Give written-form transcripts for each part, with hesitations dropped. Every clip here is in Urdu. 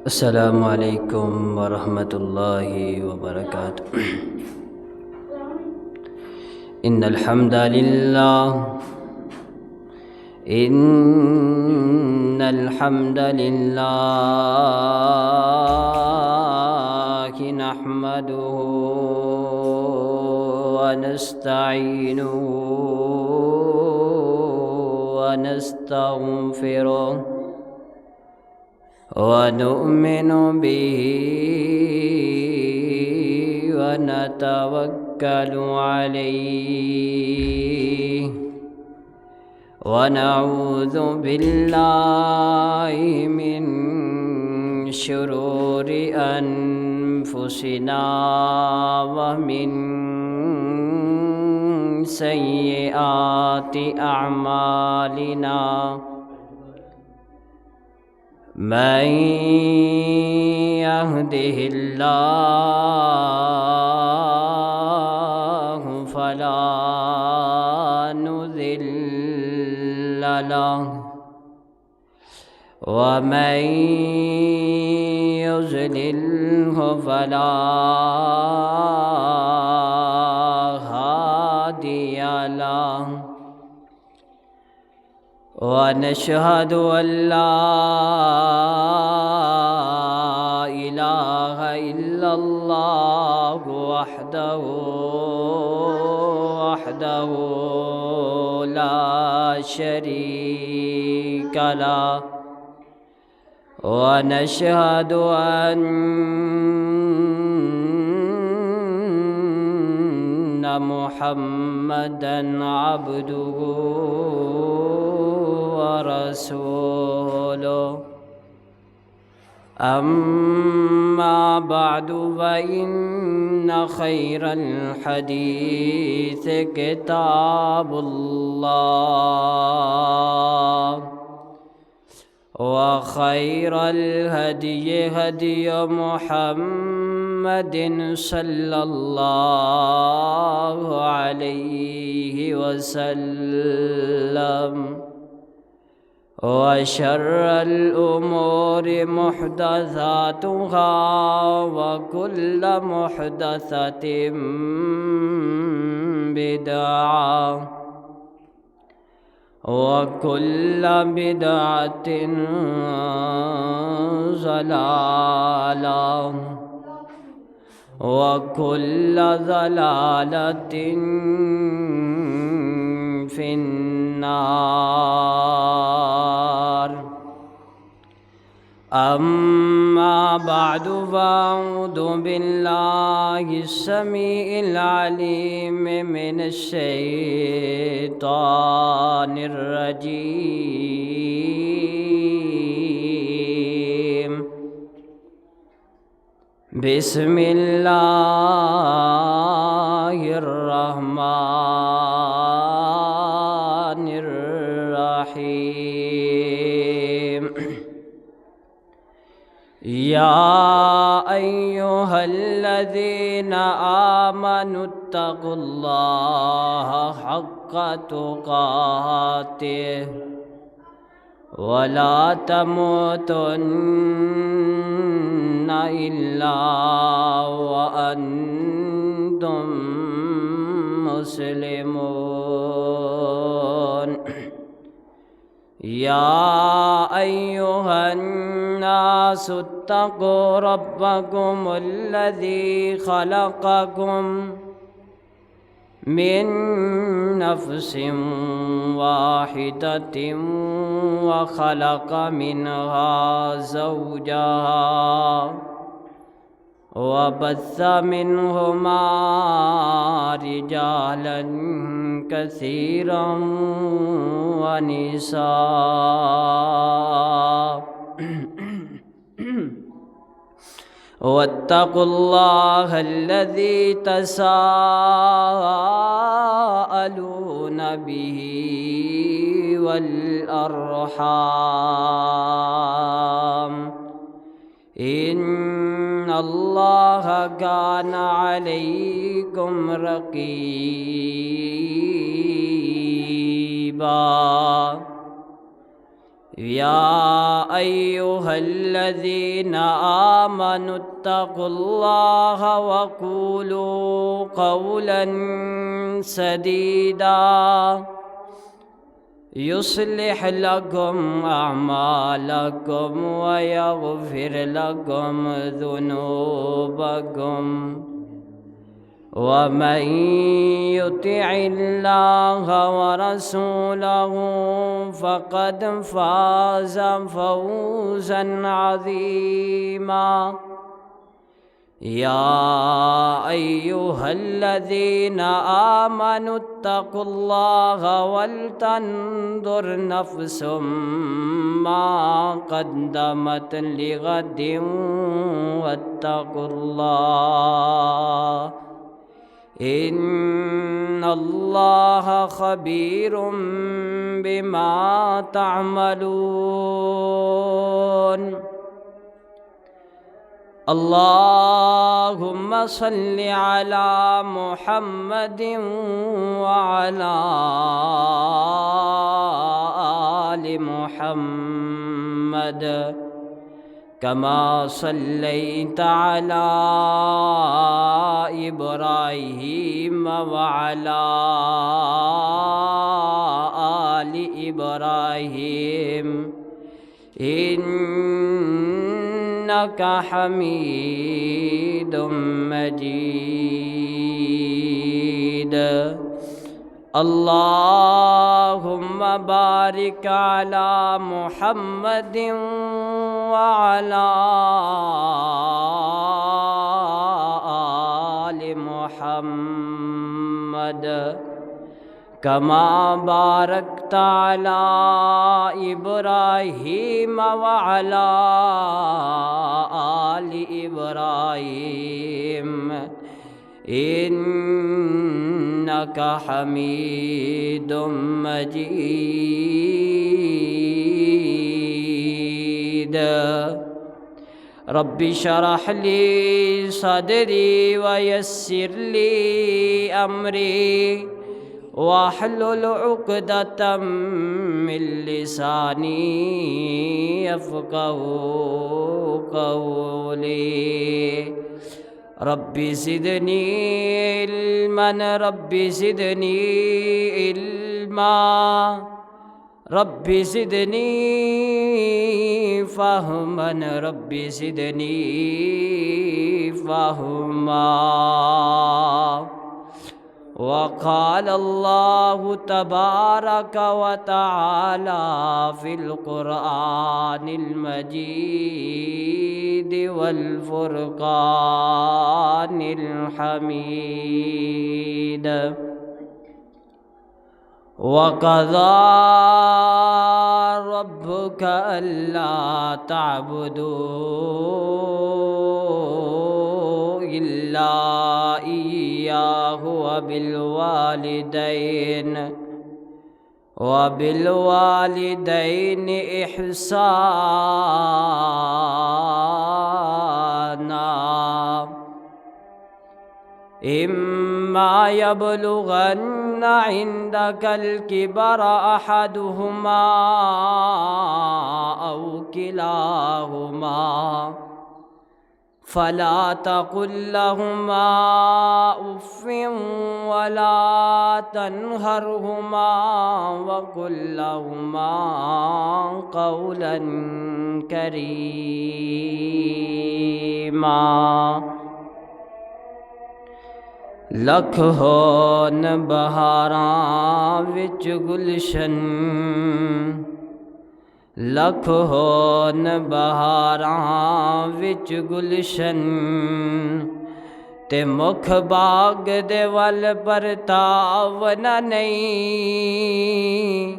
السلام عليكم ورحمة الله وبركاته. إن الحمد لله نحمده ونستعينه ونستغفره ونؤمن به ونتوكل عليه ونعوذ بالله من شرور أنفسنا ومن سيئات أعمالنا. من يهده الله فلا مضل له ومن يضلله فلا هادي له. ونشهد أن لا إله إلا الله وحده لا شريك له. ونشهد أن محمدًا عبده ورسوله. أما بعد فإن خير الحديث كتاب الله وخير الهدي هدي محمد صلى الله عليه وسلم. وشر الأمور محدثاتها وكل محدثة بدعة وكل بدعة ضلالة وكل ضلالة في النار. أما بعد فأعوذ بالله السميع العليم من الشيطان الرجيم. بسم الله الرحمن الرحيم. يا أيها الذين آمنوا اتقوا الله حق تقاته ولا تموتن إلا وأنتم مسلمون. يا أيها الناس اتقوا ربكم الذي خلقكم من نفس واحدة وخلق منها زوجها وبث منهما رجالا كثيرا ونساء. واتقوا الله الذي تساءلون به والأرحام إن الله كان عليكم رقيبا. يا أيها الذين آمنوا اتقوا الله وقولوا قولا سديدا يصلح لكم أعمالكم ويغفر لكم ذنوبكم ومن يطع الله ورسوله فقد فاز فوزا عظيما. يا أيها الذين آمنوا اتقوا الله ولتنظر نفس ما قدمت لغد واتقوا الله إن الله خبير بما تعملون. اللهم صل على محمد وعلى آل محمد كما صليت على إبراهيم وعلى آل إبراهيم إنك حميد مجيد. اللهم بارك على محمد وعلى آل محمد كما باركت على إبراهيم وعلى آل إبراهيم إنك حميد مجيد. رب اشرح لي صدري ويسر لي أمري واحلل عقدة من لساني يفقهوا قولي. رب زدني علما رب زدني علما رب زدني فهما رب زدني فهما. وقال الله تبارك وتعالى في القرآن المجيد والفرقان الحميد وقضى ربك ألا تعبدوا إلا إياه وبالوالدين إحسانا. إما يبلغن عندك الكبر أحدهما أو كلاهما فلا تقل لهما أف ولا تنهرهما وقل لهما قولا كريما. لکھ ہون بہاراں وچ گلشن لکھ ہون بہاراں وچ گلشن تے مکھ باغ دے ول پرتاونا نہیں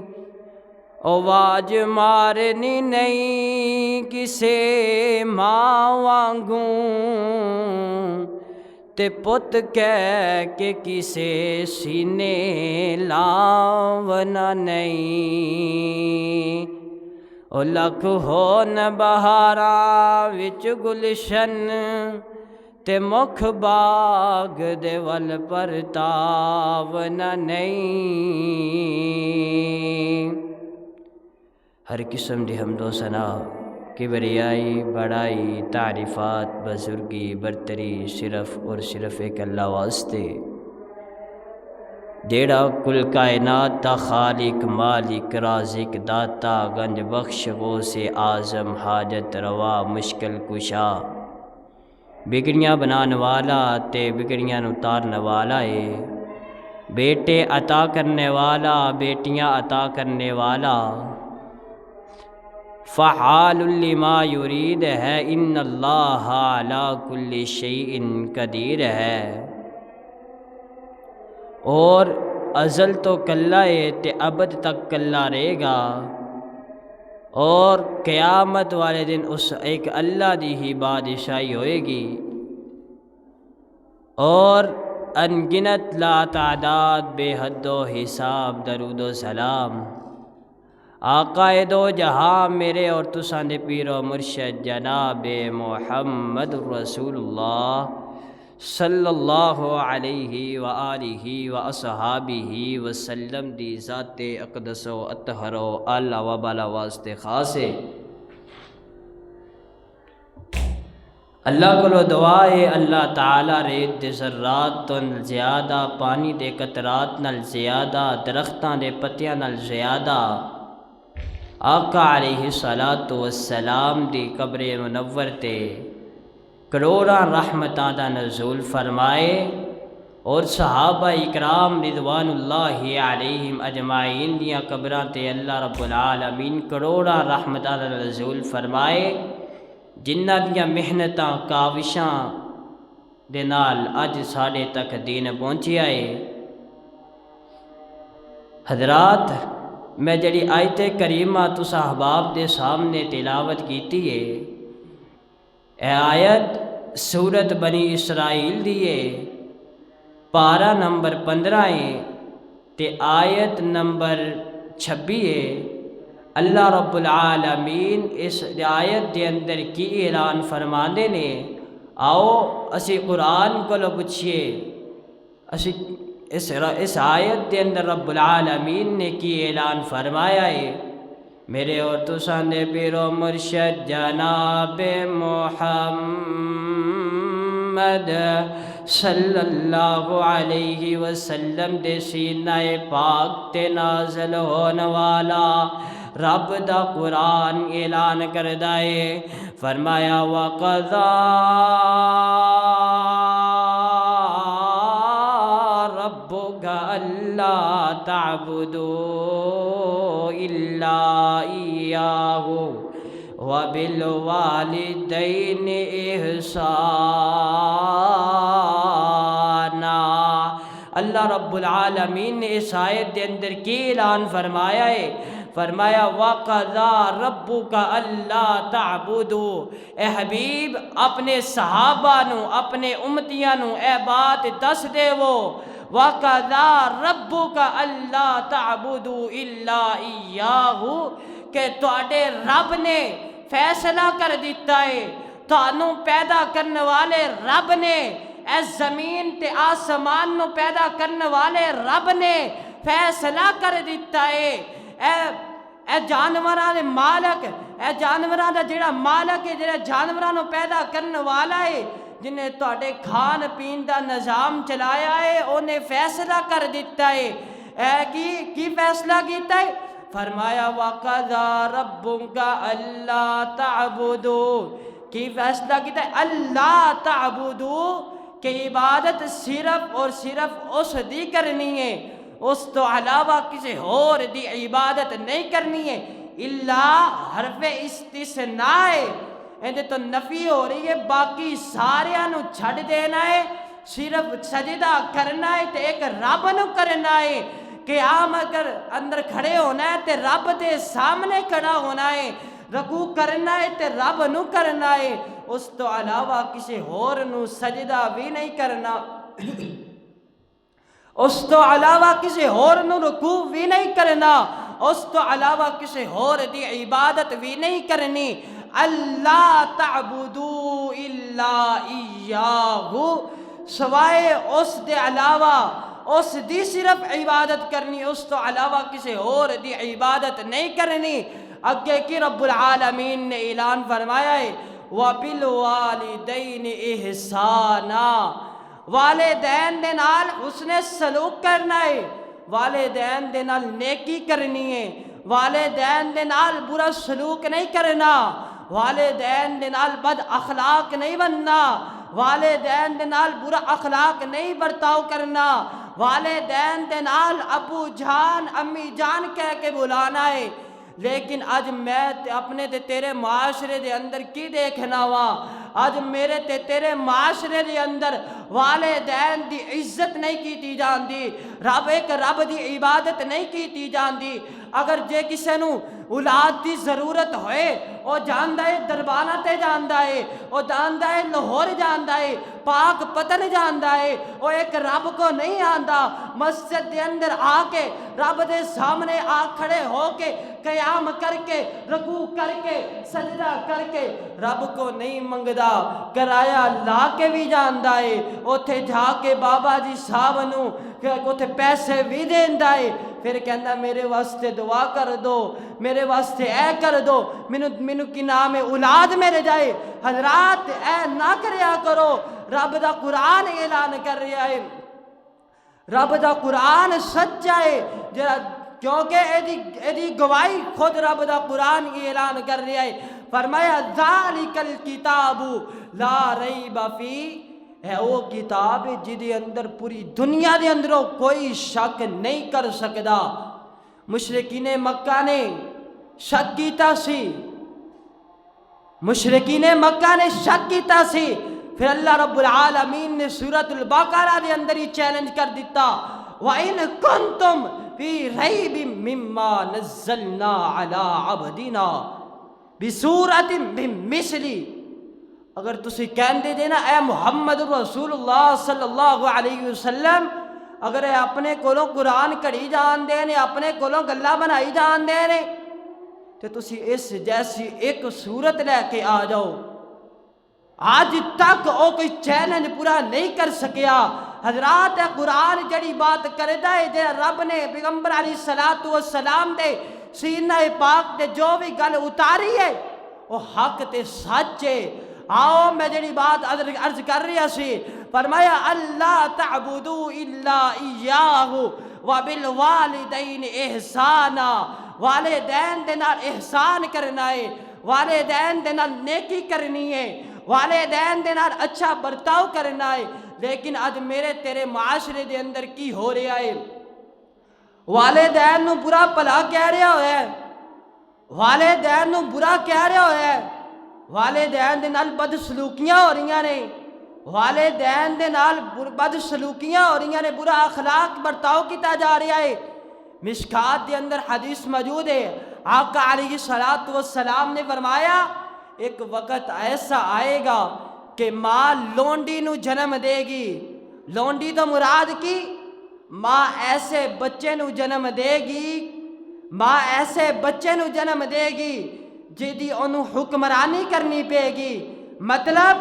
آواز مارنی نہیں کسے ماں وانگوں تے پت کہہ کے کسے سینے لاونا نہیں او لکھ ہون بہاراں وچ گلشن تے مکھ باغ دے ول پرتاونا نہیں ہر قسم دی حمد و ثنا کبریائی بڑائی تعریفات بزرگی برتری صرف اور صرف ایک اللہ واسطے جیڑا کل کائنات دا خالق مالک رازق داتا گنج بخش غوث اعظم حاجت روا مشکل کشا بگڑیاں بنان والا تے بگڑیاں اتارن والا ہے، بیٹے عطا کرنے والا بیٹیاں عطا کرنے والا، فعال لما یرید ہے، ان اللہ علی کل شیء قدیر ہے، اور ازل تو کلہ ہے تے ابد تک کلہ رہے گا، اور قیامت والے دن اس ایک اللہ دی ہی بادشاہی ہوئے گی، اور انگنت لا تعداد بے حد و حساب درود و سلام آقا دو جہاں میرے اور تساں دے پیر و مرشد جناب محمد رسول اللہ صلی اللہ علیہ وآلہ واصحابہ وسلم دی ذات اقدس و اطہر و اعلیٰ و بالا واسطے خاص ہے۔ اللہ کو دعا ہے اللہ تعالی ریت دے ذرات تو نل زیادہ، پانی دے قطرات نل زیادہ، درختاں دے پتیاں نل زیادہ آقا علیہ الصلاۃ والسلام دی قبر منور تے کروڑاں رحمتاں دا نزول فرمائے، اور صحابہ اکرام رضوان اللہ علیہم اجمعین دیاں قبراں تے اللہ رب العالمین کروڑاں رحمتاں دا نزول فرمائے، جنہ دیاں محنتاں کاوشاں دے نال اج ساڈے تک دین پہنچیا ہے۔ حضرات، میں جڑی آیت کریمہ تساں احباب دے سامنے تلاوت کیتی ہے، اے آیت سورت بنی اسرائیل دی ہے، پارہ نمبر 15 ہے تے آیت نمبر 26 ہے۔ اللہ رب العالمین اس آیت دے اندر کی اعلان فرماندے نے، آؤ اسی قرآن کو پوچھئے، اسی اس آیت دے اندر رب العالمین نے کی اعلان فرمایا ہے، میرے اور تساں دے پیر و مرشد جناب محمد صلی اللہ علیہ وسلم دے سینہ پاک تے نازل ہون والا رب دا قرآن اعلان کردہ ہے، فرمایا وَقَضَىٰ رَبُّكَ أَلَّا تَعْبُدُوا إِلَّا إِيَّاهُ وَبِالْوَالِدَيْنِ إِحْسَانًا۔ اللہ رب العالمین نے اس آیت دے اندر کی اعلان فرمایا ہے، فرمایا وَقَضَىٰ رَبُّكَ أَلَّا تَعْبُدُوا، اے حبیب اپنے صحابہ نو اپنے امتیاں نو اے بات دس دے وہ، وَقَضَىٰ رَبُّكَ أَلَّا تَعْبُدُوا إِلَّا إِيَّاهُ، کہ تواڈے رب نے فیصلہ کر دیتا ہے، تانوں پیدا کرنے والے رب نے، اے زمین تے آسمان نو پیدا کرنے والے رب نے فیصلہ کر دیتا ہے، اے جانوراں دے مالک، اے جانوراں دا جڑا مالک ہے، جڑا جانوراں نو پیدا کرنے والا ہے، جنہیں تواڈے کھان پین دا نظام چلایا ہے، انہیں فیصلہ کر دیتا ہے۔ اے کی فیصلہ کیتا ہے؟ فرمایا وَقَضَىٰ رَبُّكَ أَلَّا تَعْبُدُوا، کی فیصلہ کیتا ہے؟ اللہ تعبدو، کہ عبادت صرف اور صرف اس دی کرنی ہے، اس تو علاوہ کسی اور دی عبادت نہیں کرنی ہے۔ اللہ حرف استثناء ہے، اندے تو نفی ہو رہی ہے، باقی ساریاں نو چھڑ دینا ہے، صرف سجدہ کرنا ہے تے ایک رب نو کرنا ہے۔ قیامت اندر کھڑے ہونا ہے تے رب دے سامنے کھڑا ہونا ہے، رکوع کرنا ہے تے رب نو کرنا ہے، اس تو علاوہ کسی اور نو سجدہ بھی نہیں کرنا، اس تو علاوہ کسی اور نو رکوع بھی نہیں کرنا، اس تو علاوہ کسی اور دی عبادت بھی نہیں کرنی۔ اللہ تعبدو الا ایاہ، سوائے اس دے علاوہ اس دی صرف عبادت کرنی، اس تو علاوہ کسی اور دی عبادت نہیں کرنی۔ اگے کی رب العالمین نے اعلان فرمایا ہے وَبِالْوَالِدَيْنِ إِحْسَانًا، والدین دے نال حسن سلوک کرنا ہے، والدین دے نال نیکی کرنی ہے، والدین دے نال برا سلوک نہیں کرنا، والدین دے نال بد اخلاق نہیں بننا، والدین دے نال برا اخلاق نہیں برتاؤ کرنا، والدین دے نال ابو جان امی جان کہہ کے بلانا ہے۔ لیکن اج میں اپنے تے تیرے معاشرے دے اندر کی دیکھنا وا، اج میرے تے تیرے معاشرے دے اندر والدین دی عزت نہیں کیتی جاندی، رب دی عبادت نہیں کیتی جاندی۔ اگر جے کسے نو اولاد دی ضرورت ہوئے او جاندا ہے دربانا تے جاندا ہے، او جاندا ہے لاہور جاندا ہے، پاک پتن جاندا ہے، او ایک رب کو نہیں آندا مسجد دے اندر آ کے رب دے سامنے آ کھڑے ہو کے قیام کر کے رکوع کر کے سجدہ کر کے رب کو نہیں منگدا، کرایہ لا کے بھی جاندا ہے، اوتھے جا کے بابا جی صاحب نو اوتھے پیسے بھی دیندا ہے، پھر کہندا میرے واسطے دعا کر دو، میرے واسطے اے کر دو، مینوں کی نام اولاد میرے جائے۔ حضرات اے نہ کریا کرو، رب دا قرآن اعلان کر رہا ہے، رب دا قرآن سچا ہے، کیونکہ ایدی گواہی خود رب دا قرآن اعلان کر رہا ہے۔ فرمایا ذالک الکتاب لا ریب فیہ، ہے وہ کتاب جدے اندر پوری دنیا دے اندروں کوئی شک نہیں کر سکدا۔ مشرکین مکہ نے شک کیتا سی، مشرکین مکہ نے شک کیتا سی، پھر اللہ رب العالمین نے سورۃ البقرہ دے اندر ہی چیلنج کر دیتا وَإِن كُنتُمْ فِي رَيْبٍ مِّمَّا نَزَّلْنَا عَلَىٰ عَبْدِنَا بِسُورَةٍ مِّن مِّثْلِهِ، اگر تسی کہندے جے نا اے محمد رسول اللہ صلی اللہ علیہ وسلم اگر اے اپنے کولوں قرآن کڑی جان دے نے، اپنے کولوں گلہ بنائی جان دے نے، تو تسی اس جیسی ایک صورت لے کے آ جاؤ۔ آج تک او کوئی چیلنج پورا نہیں کر سکیا۔ حضرات قرآن جڑی بات کردا ہے، جے رب نے پیغمبر علیہ السلام دے سینہ پاک دے جو بھی گل اتاری ہے وہ حق تے سچ ہے۔ آؤ میں جڑی بات عرض کر رہا سی، فرمایا اللہ تعبدوا الا ایاہ وبالوالدین احسانا، والدین دے نال احسان کرنا ہے، والدین دے نال نیکی کرنی ہے، والدین دے نال اچھا برتاؤ کرنا ہے۔ لیکن آج میرے تیرے معاشرے دے اندر کی ہو رہا ہے، والدین نو برا بھلا کہہ رہا ہے، والدین نو برا کہہ رہا ہے، والدین دے نال بد سلوکیاں ہو رہی نے، والدین دے نال بد سلوکیاں ہو رہی نے، برا اخلاق برتاؤ کیتا جا رہا ہے۔ مشکات دے اندر حدیث موجود ہے، آقا علیہ السلام نے فرمایا ایک وقت ایسا آئے گا کہ ماں لونڈی نو جنم دے گی، لونڈی تو مراد کی ماں ایسے بچے نو جنم دے گی، ماں ایسے بچے نو جنم دے گی جدی انہوں حکمرانی کرنی پے گی، مطلب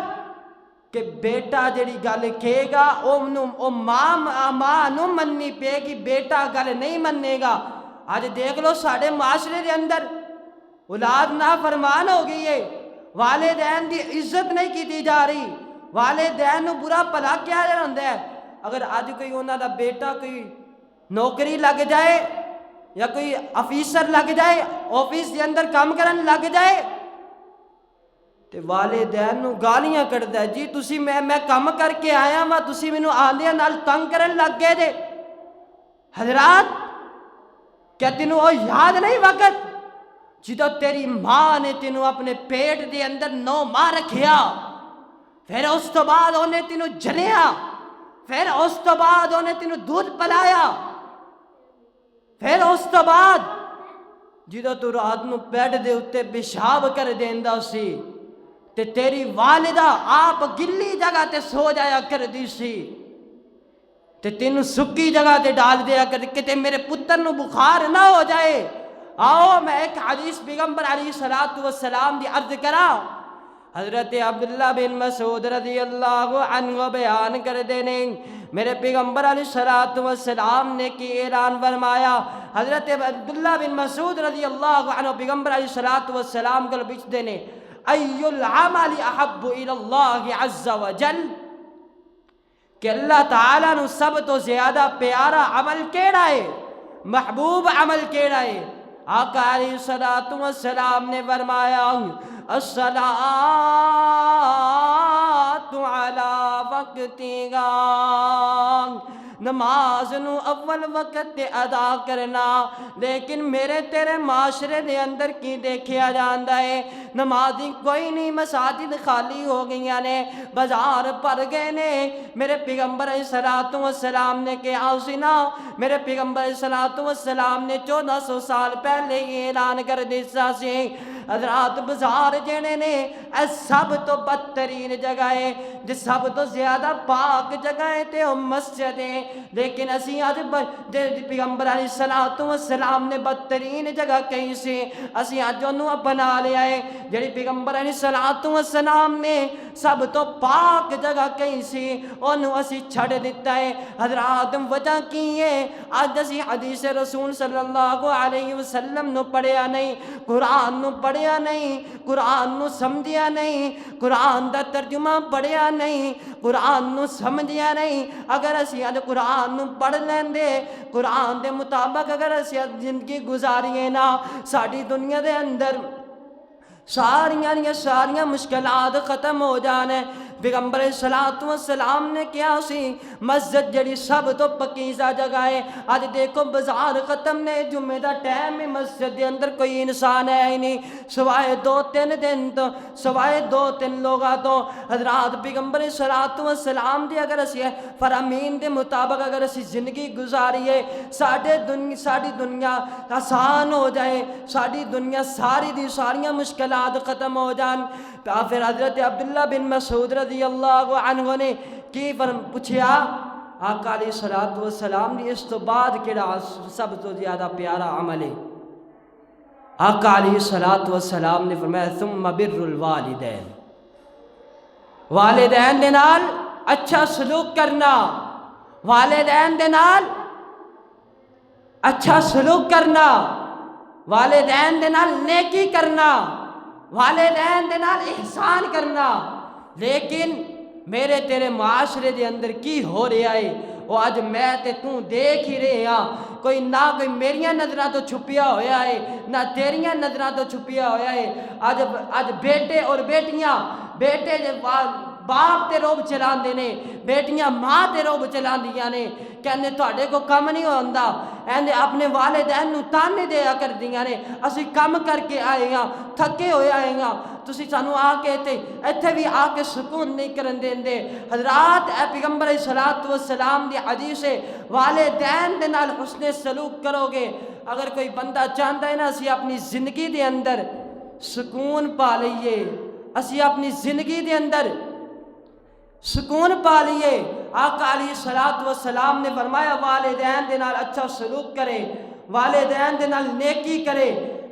کہ بیٹا جڑی گل کہے گا او ماں نو مننی پے گی، بیٹا گل نہیں مننے گا۔ آج دیکھ لو ساڑھے معاشرے دے اندر اولاد نافرمان ہو گئی ہے، والدین دی عزت نہیں کی جا رہی، والدین نو برا بھلا کیا جاتا ہے۔ اگر آج کوئی انہاں دا بیٹا کوئی نوکری لگ جائے یا کوئی افیسر لگ جائے، آفس دے اندر کام کرن لگ جائے تے والدین نو گالیاں کڑدا ہے، جی تسی میں کام کر کے آیا وا، تسی مینوں آندیاں نال تنگ کرن لگ گئے جے۔ حضرات کیا تینوں او یاد نہیں وقت جدو تیری ماں نے تینوں اپنے پیٹ دے اندر 9 ماہ رکھیا، پھر اس تو بعد انہیں تینوں جنیا، پھر اس تو بعد انہیں تینوں دودھ پلایا، پھر اس تو بعد جدو تو رات نو بیڈ دے اتے پیشاب کر دیندا سی تے تیری والدہ آپ گلی جگہ تے سو جایا کر دی سی تے تینوں سکی جگہ تے ڈال دیا کر کہ تے میرے پتر نو بخار نہ ہو جائے۔ آؤ میں ایک حدیث پیغمبر علیہ السلام دی عرض کرا، حضرت عبداللہ بن مسعود رضی اللہ عنہ بیان کر دینے میرے پیغمبر علیہ الصلوۃ والسلام نے کی اعلان فرمایا. حضرت عبداللہ بن مسعود رضی اللہ عنہ پیغمبر علیہ الصلوۃ والسلام کو بیچ دینے ای العمل احب الی اللہ عز وجل کہ اللہ تعالیٰ نو سب تو زیادہ پیارا عمل کیڑا ہے، محبوب عمل کیڑا ہے؟ آقا علیہ الصلوۃ والسلام نے فرمایا الصلاۃ علی وقتہا، نماز نو اول وقت تے ادا کرنا. لیکن میرے تیرے معاشرے دے اندر کی دیکھیا جاندا ہے، نمازی کوئی نہیں، مساجد خالی ہو گئیاں نے، بازار بھر گئے نے. میرے پیغمبر علیہ الصلوۃ والسلام نے کہا سنا، میرے پیغمبر علیہ الصلوۃ والسلام نے 1400 سال پہلے یہ اعلان کر دیتا سی حضرات بازار جڑے نے اے سب تو بدترین جگہ ہے، جس سب تو زیادہ پاک جگہ ہے تے مسجد ہے. لیکن اسی آج پیغمبر علیہ الصلوۃ والسلام نے بدترین جگہ کہیں سے اسی آج انہوں اپنا لیا ہے، جڑی پیغمبر علیہ الصلوۃ والسلام نے سب تو پاک جگہ کہیں سے انہوں اسی چھڑ دیتا ہے. حضرات وجہ کی ہے آج اسی حدیث رسول صلی اللہ علیہ وسلم نو پڑھیا نہیں، قرآن نو پڑھیا نہیں، قرآن نو سمجھیا نہیں، قرآن دا ترجمہ پڑھیا نہیں، قرآن نو سمجھیا نہیں. اگر اسی آج قرآن نو پڑھ لیندے، قرآن دے مطابق اگر اسی زندگی گزاریے نا، ساڑی دنیا دے اندر ساریاں مشکلات ختم ہو جانے. پیغمبر علیہ الصلوۃ والسلام نے کیا سی مسجد جڑی سب تو پکیزہ جگہ ہے. آج دیکھو بازار ختم نے، جمعہ دا ٹائم میں مسجد دے اندر کوئی انسان ہے ہی نہیں سوائے دو تین لوگاں تو. حضرات پیغمبر علیہ الصلوۃ والسلام دی اگر اسی فرامین دے مطابق اگر اسی زندگی گزاریے، ساڑی دنیا آسان ہو جائے، ساڑی دنیا ساری دی ساریاں مشکلات ختم ہو جان. پھر حضرت عبداللہ بن مسعود رضی اللہ عنہ نے کی پوچھیا آقا علیہ الصلوۃ والسلام نے اس تو بعد کیڑا سب تو زیادہ پیارا عمل ہے؟ آقا علیہ الصلوۃ والسلام نے فرمایا ثم بر الوالدین، والدین دے نال اچھا سلوک کرنا، والدین دے نال اچھا سلوک کرنا، والدین دے نال نیکی کرنا، والدین دے نال احسان کرنا. لیکن میرے تیرے معاشرے دے اندر کی ہو رہا ہے وہ آج میں تے توں دیکھ ہی رہے ہاں. کوئی نہ کوئی میریاں نظرہ تو چھپیا ہویا ہے، نہ تیریاں نظرہ تو چھپیا ہویا ہے. آج بیٹے اور بیٹیاں، بیٹے باپ تے روب چلان دینے، بیٹیاں ماں تے روب چلان دیا نے، کہنے توڑے کو کم نہیں ہوندہ، ایندے اپنے والدین نو تانے دیا کر دیا نے. اسی کم کر کے آئے گا، تھکے ہوئے آئے گا، تسی سانو آ کے ایتھے بھی آ کے سکون نہیں کرن دین دے. حضرات اے پیغمبر علیہ الصلوۃ والسلام دی حدیث ہے والدین دے نال حسن سلوک کرو گے. اگر کوئی بندہ چاہتا ہے نا اسی اپنی زندگی دے اندر سکون پا لئیے، اسی اپنی زندگی دے اندر سکون پا لیے. آقا علیہ الصلوۃ والسلام نے فرمایا والدین دے نال اچھا سلوک کرے، والدین دے نال نیکی کرے.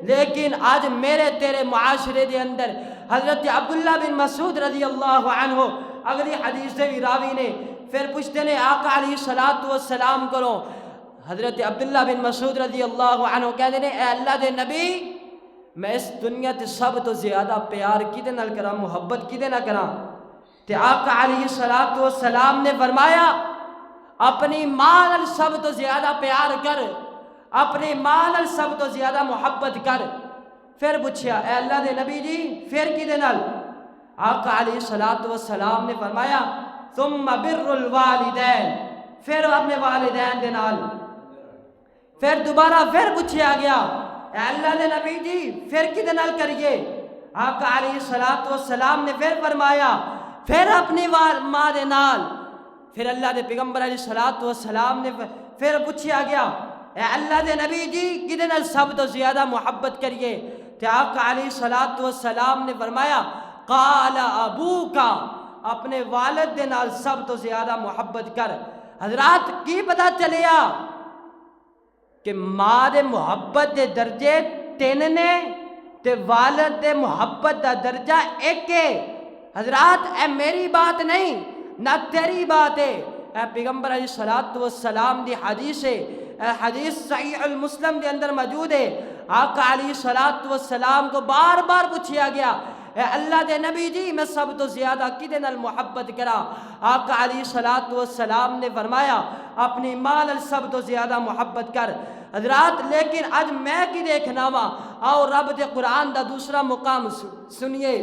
لیکن آج میرے تیرے معاشرے دے اندر حضرت عبداللہ بن مسعود رضی اللہ عنہ اگلی حدیث دے راوی نے پھر پوچھتے نے آقا علیہ الصلوۃ والسلام کرو. حضرت عبداللہ بن مسعود رضی اللہ عنہ کہتے ہیں اے اللہ دے نبی، میں اس دنیا تے سب تو زیادہ پیار کدے نال کراں، محبت کدے نہ کراں؟ تے آقا علیہ الصلوۃ والسلام نے فرمایا اپنی ماں نال سب تو زیادہ پیار کر، اپنی ماں نال سب تو زیادہ محبت کر. پھر پوچھیا اے اللہ دے نبی جی پھر کدے نال؟ آقا علیہ الصلوۃ والسلام نے فرمایا ثم بر الوالدین، پھر اپنے والدین دے نال. پھر دوبارہ پھر پوچھیا گیا اے اللہ دے نبی جی پھر کدے نال کریے؟ آقا علیہ الصلوۃ والسلام نے پھر فرمایا پھر اپنی ماں دے نال. پھر اللہ دے پیغمبر علیہ الصلوۃ والسلام نے پھر پوچھیا گیا اے اللہ دے نبی جی کدے نال سب تو زیادہ محبت کریے؟ تو آقا علیہ الصلوۃ والسلام نے فرمایا قال ابوکا، اپنے والد دے نال سب تو زیادہ محبت کر. حضرات کی پتہ چلیا کہ ماں دے محبت دے درجے 3 نے تے والد دے محبت دا درجہ 1 ہے. حضرات اے میری بات نہیں نہ تیری بات ہے، اے پیغمبر علیہ الصلوۃ والسلام دی حدیث ہے، اے حدیث صحیح المسلم کے اندر موجود ہے۔ آقا علیہ الصلوۃ والسلام کو بار بار پوچھا گیا اے اللہ دے نبی جی میں سب تو زیادہ کدے نال محبت کرا؟ آقا علیہ الصلوۃ والسلام نے فرمایا اپنی ماں نال سب تو زیادہ محبت کر۔ حضرات لیکن اج میں کی دیکھنا وا، آؤ رب دے قرآن دا دوسرا مقام سنیے،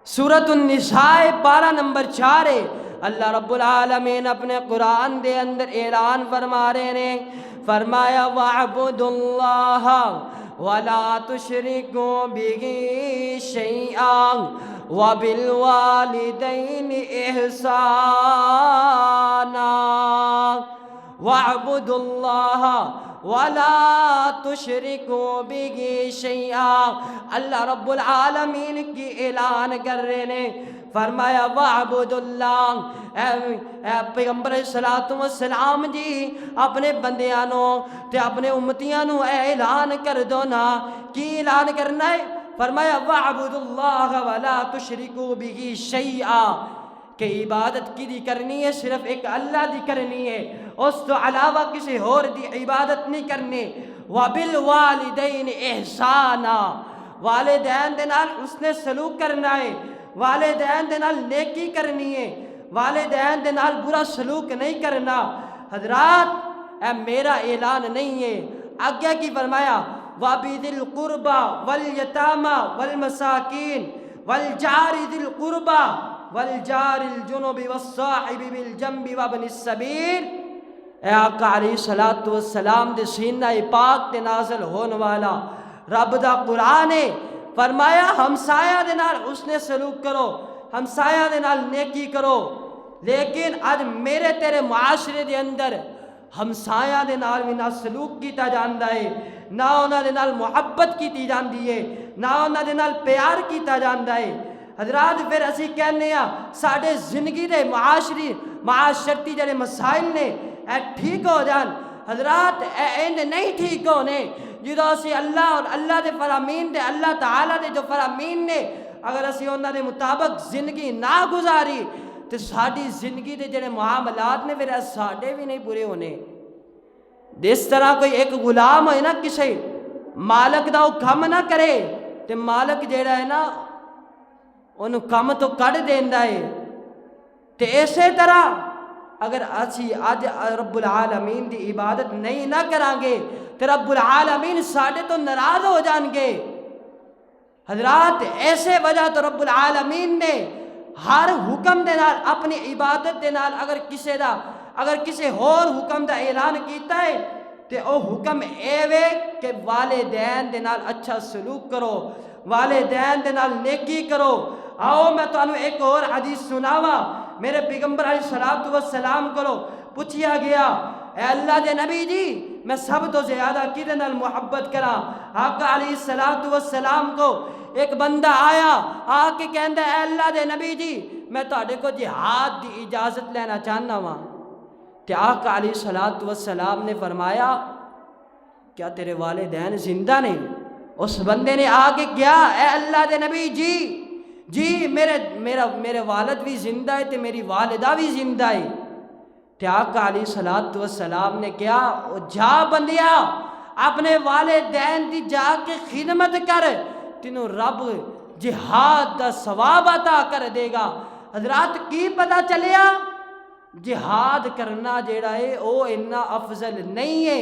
سورۃ النساء پارہ نمبر 4 ہے۔ اللہ رب العالمین اپنے قرآن دے اندر اعلان فرما رہے نے، فرمایا وَاعْبُدُوا اللَّهَ وَلَا تُشْرِكُوا بِهِ شَيْئًا وَبِالْوَالِدَيْنِ إِحْسَانًا وَاعْبُدُوا اللَّهَ وَلَا تُشْرِكُوا بِهِ شَيْئًا۔ اللہ رب العالمین کی اعلان کر رہے نے، فرمایا وَاعْبُدُوا اللَّهَ، اے پیغمبر صلی والسلام جی اپنے بندیانوں تے اپنے امتیانوں اعلان کر دو نا، کی اعلان کرنا ہے؟ فرمایا وَاعْبُدُوا اللَّهَ وَلَا تُشْرِكُوا بِهِ شَيْئًا، کہ عبادت کی دی کرنی ہے صرف ایک اللہ دی کرنی ہے، اس تو علاوہ کسی اور دی عبادت نہیں کرنی۔ وَبِالْوَالِدَيْنِ إِحْسَانًا، والدین دے نال حسن سلوک کرنا ہے، والدین دے نال نیکی کرنی ہے، والدین دے نال برا سلوک نہیں کرنا۔ حضرات اے میرا اعلان نہیں ہے، آگے کی فرمایا وَبِذِي الْقُرْبَى وَالْيَتَامَى وَالْمَسَاكِينِ وَالْجَارِ ذِي الْقُرْبَى وَالْجَارِ الْجُنُبِ وَالصَّاحِبِ بِالْجَنبِ وَابْنِ السَّبِيلِ۔ اے آقا علیہ الصلوۃ والسلام دے سینہ پاک تے نازل ہون والا رب دا قرآن ہے، فرمایا ہمسایہ دے نال حسن سلوک کرو، ہمسایہ دے نال نیکی کرو۔ لیکن اج میرے تیرے معاشرے دے اندر ہمسایہ دے نال بھی نہ سلوک کیتا جاندا ہے، نہ انہاں دے نال محبت کیتی جاندی ہے، نہ انہاں دے نال پیار کیتا جاندا ہے۔ حضرات پھر اسی کہنے ہاں ساڈے زندگی دے معاشرتی جڑے مسائل نے اے ٹھیک ہو جان۔ حضرات اے نہیں ٹھیک ہونے جدو اسی اللہ اور اللہ دے فرامین دے، اللہ تعالیٰ دے جو فرامین نے اگر اسی انہاں دے مطابق زندگی نہ گزاری تو ساڈی زندگی دے جڑے معاملات نے پھر ساڈے بھی نہیں پورے ہونے۔ جس طرح کوئی ایک غلام ہوئے نا کسی مالک دا وہ کم نہ کرے تو مالک جڑا ہے نا انہوں کم تو کڑ دیندا ہے، تو اسی طرح اگر اسی آج رب العالمین دی عبادت نہیں نہ کران گے تو رب العالمین ساڈے تو ناراض ہو جان گے۔ حضرات ایسے وجہ تو رب العالمین نے ہر حکم دے نال اپنی عبادت دے نال اگر کسی اور حکم دا اعلان کیتا ہے تو او حکم اے وے کہ والدین دے نال اچھا سلوک کرو، والدین دے نال نیکی کرو۔ آؤ میں تو ایک اور حدیث سناوا، میرے پیغمبر علیہ الصلوۃ والسلام کو پوچھیا گیا اے اللہ دے نبی جی میں سب تو زیادہ کدے نال محبت کراں؟ آقا علیہ الصلوۃ والسلام کو ایک بندہ آیا آ کے کہندا اے اللہ دے نبی جی میں تہاڈے کو جہاد دی اجازت لینا چاہنا وا۔ تے آقا علیہ الصلوۃ والسلام نے فرمایا کیا تیرے والدین زندہ نے؟ اس بندے نے آ کے کیا اے اللہ دے نبی جی میرے والد بھی زندہ ہے تے میری والدہ بھی زندہ ہے۔ تے آقا علیہ الصلوۃ والسلام نے کیا جا بندیا اپنے والدین دی جا کے خدمت کر، تینوں رب جہاد دا ثواب عطا کر دے گا۔ حضرات کی پتہ چلیا جہاد کرنا جیڑا ہے او اتنا افضل نہیں ہے،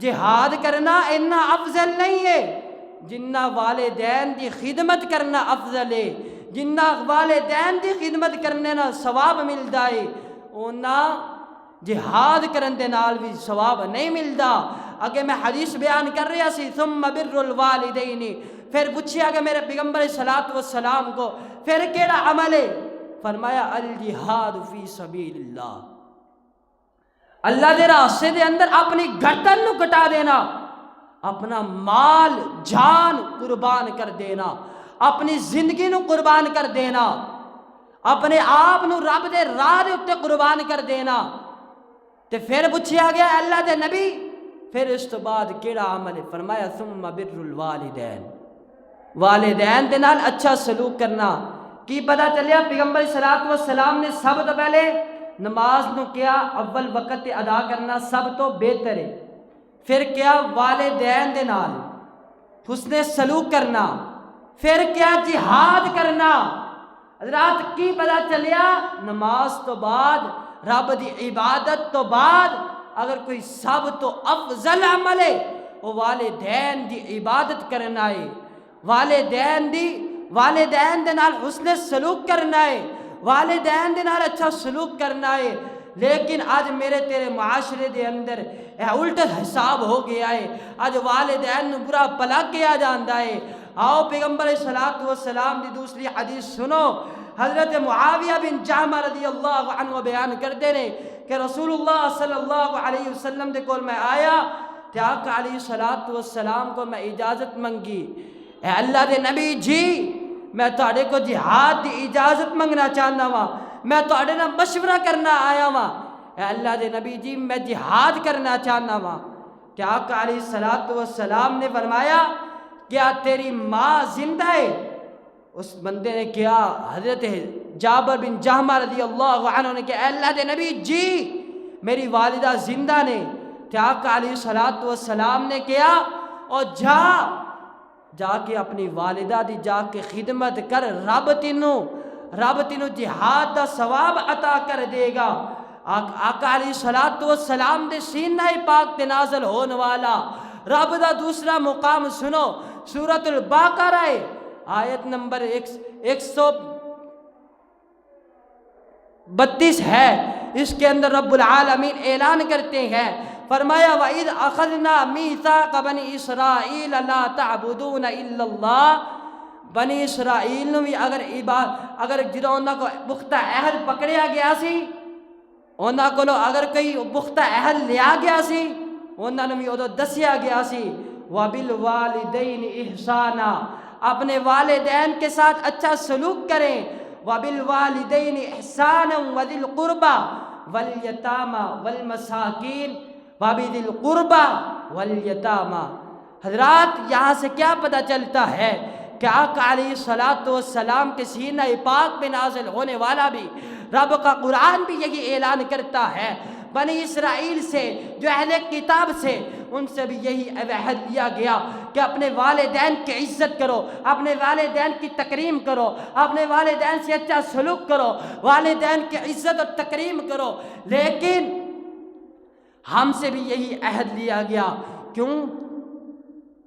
جہاد کرنا اتنا افضل نہیں ہے جنہ والدین دی خدمت کرنا افضل ہے، جنہ والدین دی خدمت کرنے نا ثواب ملدا ہے اونا جہاد کرن دے نال بھی ثواب نہیں ملدا۔ اگے میں حدیث بیان کر رہا سی ثم بر الوالدین، پھر پوچھیا کہ میرے پیغمبر صلی اللہ علیہ وسلم کو پھر کیڑا عمل ہے؟ فرمایا الجہاد فی سبیل اللہ، اللہ دے راستے دے اندر اپنی گردن نو کٹا دینا، اپنا مال جان قربان کر دینا، اپنی زندگی نو قربان کر دینا، اپنے آپ نو رب دے راہ دے اتے قربان کر دینا۔ تے پھر پوچھیا گیا اللہ دے نبی پھر اس تو بعد کیڑا عمل ہے؟ فرمایا ثم بر الوالدین، والدین دے نال اچھا سلوک کرنا کی پتہ چلیا پیغمبر صلی اللہ علیہ وسلم نے سب تو پہلے نماز نو کیا اول وقت تے ادا کرنا سب تو بہتر ہے، پھر کیا والدین دے نال حسن سلوک کرنا، پھر کیا جہاد کرنا۔ حضرات کی پتہ چلیا نماز تو بعد رب دی عبادت تو بعد اگر کوئی سب تو افضل عمل ہے وہ والدین دی عبادت کرنا ہے، والدین دے نال حسن سلوک کرنا ہے، والدین دے نال اچھا سلوک کرنا ہے۔ لیکن آج میرے تیرے معاشرے دے اندر الٹا حساب ہو گیا ہے، آج والدین نو برا بھلا کیا جاندا ہے۔ آؤ پیغمبر صلی اللہ علیہ وسلم دی دوسری حدیث سنو، حضرت معاویہ بن جہمہ رضی اللہ عنہ بیان کرتے ہیں کہ رسول اللہ صلی اللہ علیہ وسلم دے کول میں آیا تے آقا علیہ الصلوۃ والسلام کو میں اجازت منگی، اے اللہ دے نبی جی میں تہاڈے کو جہاد دی اجازت منگنا چاہنا وا، میں تہاڈے نال مشورہ کرنا آیا وا، اے اللہ دے نبی جی میں جہاد کرنا چاہنا وا۔ کہ آقا علیہ الصلوۃ والسلام نے فرمایا کیا تیری ماں زندہ ہے؟ اس بندے نے کیا، حضرت جابر بن جہمہ رضی اللہ عنہ نے کہا اے اللہ دے نبی جی میری والدہ زندہ نے۔ کہ آقا علیہ الصلوۃ والسلام نے کیا اور جا کے اپنی والدہ دی جا کے خدمت کر، رب تینوں جہاد دا ثواب عطا کر دے گا۔ آقا علیہ الصلوۃ والسلام دے سینہ پاک تے نازل ہون والا رب دا دوسرا مقام سنو، سورۃ البقرہ آیت نمبر 132 ہے، اس کے اندر رب العالمین اعلان کرتے ہیں، فرمایا وَإِذْ أَخَذْنَا مِيثَاقَ بَنِي إِسْرَائِيلَ لَا تَعْبُدُونَ إِلَّا اللَّهَ۔ بنی اسرائیل نو بھی اگر جدوں انہاں کو پختہ عہد پکڑیا گیا سی، انہاں کو اگر کوئی پختہ عہد لیا گیا سی، انہاں نو بھی ادو دسیا گیا سی وَبِالْوَالِدَيْنِ إِحْسَانًا، اپنے والدین کے ساتھ اچھا سلوک کریں، وَبِالْوَالِدَيْنِ إِحْسَانًا وَذِي الْقُرْبَى وَالْيَتَامَى وَالْمَسَاكِينِ وَبِذِي الْقُرْبَى وَالْيَتَامَى۔ حضرات یہاں سے کیا پتہ چلتا ہے کہ آقا علیہ الصلوۃ والسلام کے سینہ پاک میں نازل ہونے والا بھی رب کا قرآن بھی یہی اعلان کرتا ہے، بنی اسرائیل سے جو اہل کتاب سے ان سے بھی یہی عہد لیا گیا کہ اپنے والدین کی عزت کرو، اپنے والدین کی تکریم کرو، اپنے والدین سے اچھا سلوک کرو، والدین کی عزت اور تکریم کرو۔ لیکن ہم سے بھی یہی عہد لیا گیا، کیوں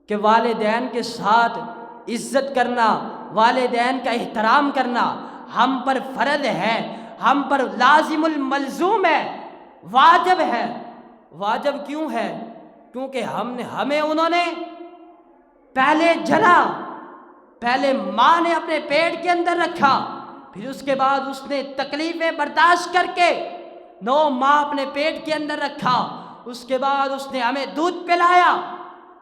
کہ والدین کے ساتھ عزت کرنا، والدین کا احترام کرنا ہم پر فرض ہے، ہم پر لازم الملزوم ہے، واجب ہے۔ واجب کیوں ہے؟ کیونکہ ہمیں انہوں نے پہلے جنا، پہلے ماں نے اپنے پیٹ کے اندر رکھا، پھر اس کے بعد اس نے تکلیفیں برداشت کر کے 9 ماہ اپنے پیٹ کے اندر رکھا، اس کے بعد اس نے ہمیں دودھ پلایا۔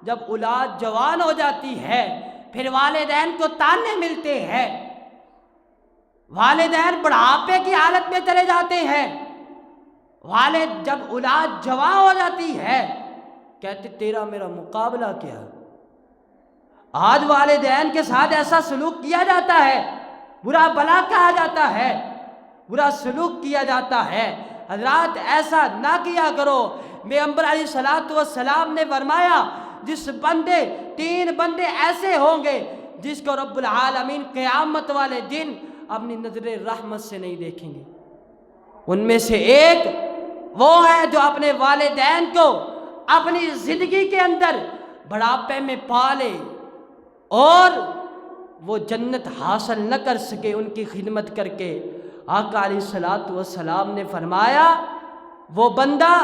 جب اولاد جوان ہو جاتی ہے پھر والدین کو تانے ملتے ہیں، والدین بڑھاپے کی حالت میں چلے جاتے ہیں، والد جب اولاد جوان ہو جاتی ہے کہتے تیرا میرا مقابلہ کیا۔ آج والدین کے ساتھ ایسا سلوک کیا جاتا ہے، برا بھلا کہا جاتا ہے، برا سلوک کیا جاتا ہے۔ حضرات ایسا نہ کیا کرو۔ پیغمبر علیہ الصلوۃ والسلام نے فرمایا 3 بندے ایسے ہوں گے جس کو رب العالمین قیامت والے دن اپنی نظر رحمت سے نہیں دیکھیں گے۔ ان میں سے ایک وہ ہے جو اپنے والدین کو اپنی زندگی کے اندر بڑھاپے میں پالے اور وہ جنت حاصل نہ کر سکے ان کی خدمت کر کے۔ آقا علیہ الصلوۃ والسلام نے فرمایا وہ بندہ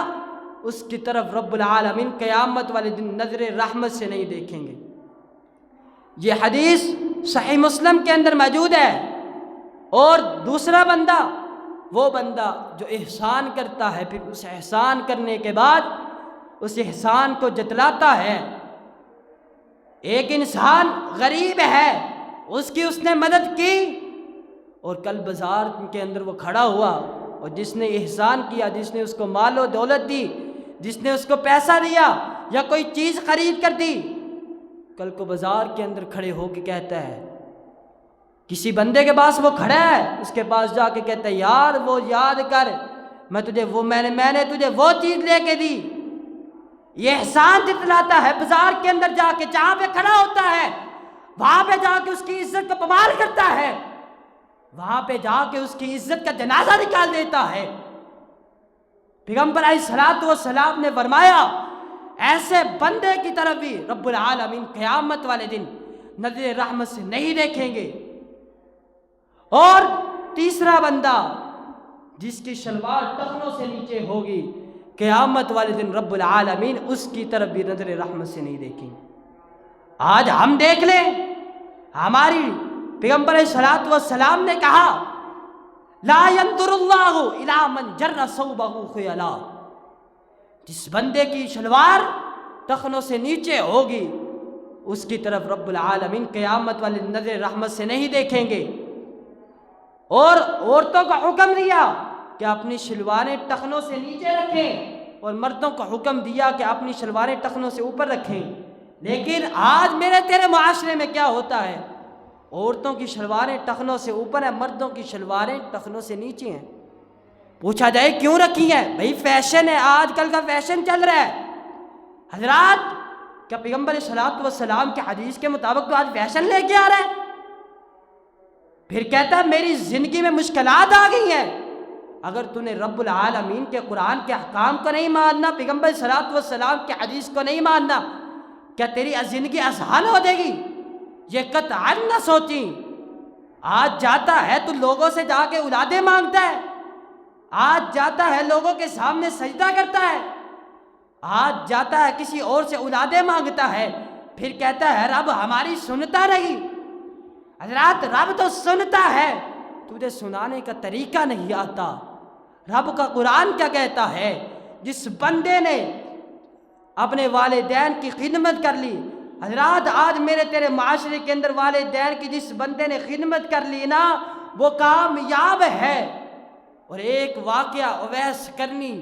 اس کی طرف رب العالمین قیامت والے دن نظر رحمت سے نہیں دیکھیں گے۔ یہ حدیث صحیح مسلم کے اندر موجود ہے۔ اور دوسرا بندہ وہ بندہ جو احسان کرتا ہے، پھر اس احسان کرنے کے بعد اس احسان کو جتلاتا ہے۔ ایک انسان غریب ہے، اس نے مدد کی اور کل بازار کے اندر وہ کھڑا ہوا اور جس نے احسان کیا، جس نے اس کو مال و دولت دی، جس نے اس کو پیسہ دیا یا کوئی چیز خرید کر دی، کل کو بازار کے اندر کھڑے ہو کے کہتا ہے، کسی بندے کے پاس وہ کھڑا ہے، اس کے پاس جا کے کہتا ہے یار وہ یاد کر میں نے تجھے وہ چیز لے کے دی، یہ احسان جتلاتا ہے بازار کے اندر جا کے، جہاں پہ کھڑا ہوتا ہے وہاں پہ جا کے اس کی عزت کا پامال کرتا ہے، وہاں پہ جا کے اس کی عزت کا جنازہ نکال دیتا ہے۔ پیغمبر علیہ الصلوۃ والسلام نے فرمایا ایسے بندے کی طرف بھی رب العالمین قیامت والے دن نظر رحمت سے نہیں دیکھیں گے۔ اور تیسرا بندہ جس کی شلوار ٹخنوں سے نیچے ہوگی، قیامت والے دن رب العالمین اس کی طرف بھی نظر رحمت سے نہیں دیکھیں گے۔ آج ہم دیکھ لیں، ہماری پیغمبر علیہ الصلوۃ والسلام نے کہا لا ينظر اللہ الی من جر ثوبہ خیلا، جس بندے کی شلوار ٹخنوں سے نیچے ہوگی اس کی طرف رب العالمین قیامت والے نظر رحمت سے نہیں دیکھیں گے۔ اور عورتوں کا حکم دیا کہ اپنی شلواریں ٹخنوں سے نیچے رکھیں، اور مردوں کا حکم دیا کہ اپنی شلواریں ٹخنوں سے اوپر رکھیں۔ لیکن آج میرے تیرے معاشرے میں کیا ہوتا ہے؟ عورتوں کی شلواریں ٹخنوں سے اوپر ہیں، مردوں کی شلواریں ٹخنوں سے نیچے ہیں۔ پوچھا جائے کیوں رکھی ہیں؟ بھئی فیشن ہے، آج کل کا فیشن چل رہا ہے۔ حضرات کیا پیغمبر صلی اللہ علیہ وسلم کے حدیث کے مطابق تو آج فیشن لے کے آ رہا ہے؟ پھر کہتا ہے میری زندگی میں مشکلات آ گئی ہیں۔ اگر تو نے رب العالمین کے قرآن کے احکام کو نہیں ماننا، پیغمبر صلی اللہ علیہ وسلم کے حدیث کو نہیں ماننا، کیا تیری زندگی آسان ہو جائے گی؟ یہ قطعاً نہ سوچیں۔ آج جاتا ہے تو لوگوں سے جا کے اولادیں مانگتا ہے، آج جاتا ہے لوگوں کے سامنے سجدہ کرتا ہے، آج جاتا ہے کسی اور سے اولادیں مانگتا ہے، پھر کہتا ہے رب ہماری سنتا نہیں۔ حضرات رب تو سنتا ہے، تجھے سنانے کا طریقہ نہیں آتا۔ رب کا قرآن کیا کہتا ہے؟ جس بندے نے اپنے والدین کی خدمت کر لی، حضرات آج میرے تیرے معاشرے کے اندر والدین کی جس بندے نے خدمت کر لی نا وہ کامیاب ہے۔ اور ایک واقعہ اویس کرنی،